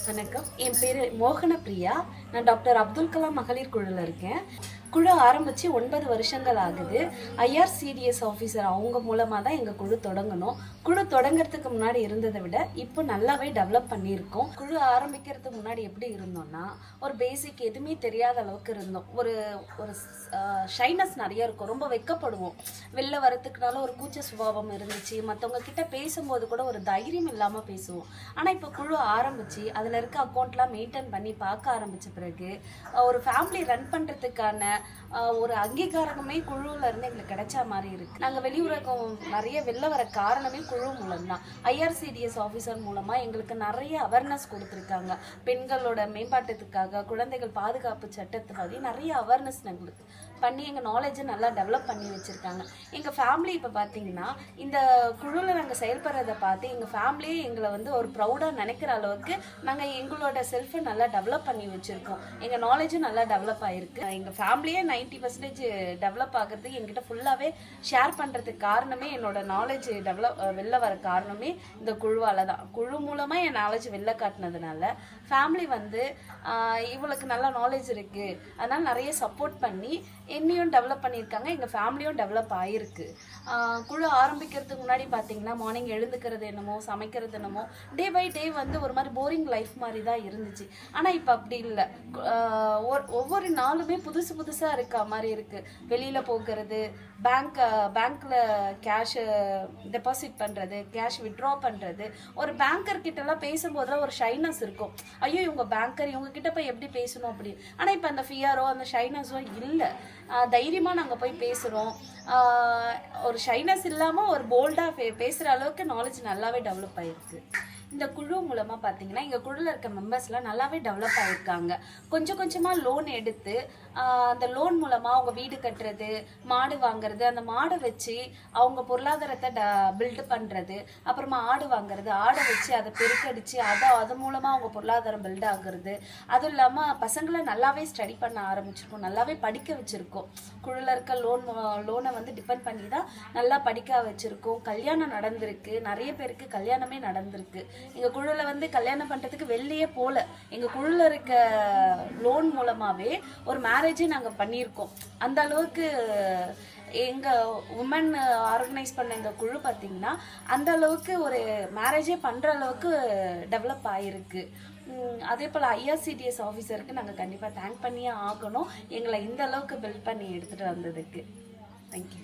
வணக்கம். என் பேர் மோகன பிரியா. நான் டாக்டர் அப்துல் கலாம் மகளிர் குழுவில் இருக்கேன். குழு ஆரம்பித்து 9 வருஷங்கள் ஆகுது. IRCDS ஆஃபீஸர் அவங்க மூலமாக தான் எங்கள் குழு தொடங்கணும். குழு தொடங்கிறதுக்கு முன்னாடி இருந்ததை விட இப்போ நல்லாவே டெவலப் பண்ணியிருக்கோம். குழு ஆரம்பிக்கிறதுக்கு முன்னாடி எப்படி இருந்தோம்னா, ஒரு பேசிக் எதுவுமே தெரியாத அளவுக்கு இருந்தோம். ஒரு ஒரு ஷைனஸ் நிறைய இருக்கும். ரொம்ப வெக்கப்படுவோம். வெளில வரத்துக்குனால ஒரு கூச்ச சுபாவம் இருந்துச்சு. மற்றவங்க கிட்ட பேசும்போது கூட ஒரு தைரியம் இல்லாமல் பேசுவோம். ஆனால் இப்போ குழு ஆரம்பித்து அதில் இருக்க அக்கௌண்ட்லாம் மெயின்டைன் பண்ணி பார்க்க ஆரம்பித்த பிறகு ஒரு ஃபேமிலி ரன் பண்ணுறதுக்கான ஒரு அங்கீகாரமே குழுவில் இருந்து எங்களுக்கு கிடைச்ச மாதிரி இருக்குது. நாங்கள் வெளியுலகம் நிறைய வெளில வர காரணமே குழு மூலம்தான். IRCDS ஆஃபீஸர் மூலமாக எங்களுக்கு நிறைய அவேர்னஸ் கொடுத்துருக்காங்க. பெண்களோட மேம்பாட்டத்துக்காக, குழந்தைகள் பாதுகாப்பு சட்டத்தை பற்றி நிறைய அவேர்னஸ் எங்களுக்கு பண்ணி எங்கள் நாலேஜை நல்லா டெவலப் பண்ணி வச்சுருக்காங்க. எங்கள் ஃபேமிலி இப்போ பார்த்தீங்கன்னா இந்த குழுவில் நாங்கள் செயல்படுறதை பார்த்து எங்கள் ஃபேமிலியே எங்களை வந்து ஒரு ப்ரௌடாக நினைக்கிற அளவுக்கு நாங்கள் எங்களோட செல்ஃபை நல்லா டெவலப் பண்ணி வச்சுருக்கோம். எங்கள் நாலேஜும் நல்லா டெவலப் ஆகிருக்கு. எங்கள் ஃபேமிலியே 90% டெவலப் ஆகிறதுக்கு என்கிட்ட ஃபுல்லாகவே ஷேர் பண்ணுறதுக்கு காரணமே என்னோட நாலேஜ் வெளில வர காரணமே இந்த குழுவால் தான். குழு மூலமாக என் நாலேஜ் வெளில காட்டினதுனால ஃபேமிலி வந்து இவளுக்கு நல்லா நாலேஜ் இருக்குது, அதனால் நிறைய சப்போர்ட் பண்ணி என்னையும் டெவலப் பண்ணியிருக்காங்க. எங்கள் ஃபேமிலியும் டெவலப் ஆகிருக்கு. குழு ஆரம்பிக்கிறதுக்கு முன்னாடி பார்த்தீங்கன்னா மார்னிங் எழுந்துக்கிறது என்னமோ, சமைக்கிறது என்னமோ, டே பை டே வந்து ஒரு மாதிரி போரிங் லைஃப் மாதிரி தான் இருந்துச்சு. ஆனால் இப்போ அப்படி இல்லை. ஒவ்வொரு நாளுமே புதுசு புதுசாக இருக்க மாதிரி இருக்குது. வெளியில் போகிறது, பேங்க்கில் கேஷ் டெபாசிட் பண்ணுறது, கேஷ் விட்ரா பண்ணுறது. ஒரு பேங்கர் கிட்டலாம் பேசும்போதெல்லாம் ஒரு ஷைனஸ் இருக்கும். ஐயோ இவங்க பேங்கர், இவங்க கிட்ட போய் எப்படி பேசணும் அப்படி. ஆனால் இப்போ அந்த ஃபியரோ அந்த ஷைனஸோ இல்லை. தைரியமாக நாங்கள் போய் பேசுகிறோம். ஒரு ஷைனஸ் இல்லாமல் ஒரு போல்டாக பேசுகிற அளவுக்கு நாலேஜ் நல்லாவே டெவலப் ஆகிருக்கு. இந்த குழு மூலமாக பார்த்தீங்கன்னா எங்கள் குழுவில் இருக்க மெம்பர்ஸ்லாம் நல்லாவே டெவலப் ஆகியிருக்காங்க. கொஞ்சம் கொஞ்சமாக லோன் எடுத்து அந்த லோன் மூலமாக அவங்க வீடு கட்டுறது, மாடு வாங்குறது, அந்த மாடை வச்சு அவங்க பொருளாதாரத்தை பில்டு பண்ணுறது, அப்புறமா ஆடு வாங்குறது, ஆடை வச்சு அதை பெருக்கடிச்சு அது மூலமாக அவங்க பொருளாதாரம் பில்ட் ஆகுறது. அதுவும் இல்லாமல் பசங்களை நல்லாவே ஸ்டடி பண்ண ஆரம்பிச்சிருக்கோம், நல்லாவே படிக்க வச்சுருக்கோம். குழுவில் இருக்க லோனை வந்து டிபெண்ட் பண்ணி தான் நல்லா படிக்க வச்சுருக்கோம். கல்யாணம் நடந்திருக்கு, நிறைய பேருக்கு கல்யாணமே நடந்திருக்கு. எங்கள் குழுவில் வந்து கல்யாணம் பண்ணுறதுக்கு வெளியே போகல, எங்கள் குழுவில் இருக்க லோன் மூலமாகவே ஒரு மேரேஜே நாங்கள் பண்ணியிருக்கோம். அந்த அளவுக்கு எங்கள் உமன் ஆர்கனைஸ் பண்ண எங்கள் குழு பார்த்திங்கன்னா அந்த அளவுக்கு ஒரு மேரேஜே பண்ணுற அளவுக்கு டெவலப் ஆகிருக்கு. அதே போல் IRCDS ஆஃபீஸருக்கு நாங்கள் கண்டிப்பாக தேங்க் பண்ணியே ஆகணும், எங்களை இந்த அளவுக்கு பில்ட் பண்ணி எடுத்துகிட்டு வந்ததுக்கு. தேங்க்யூ.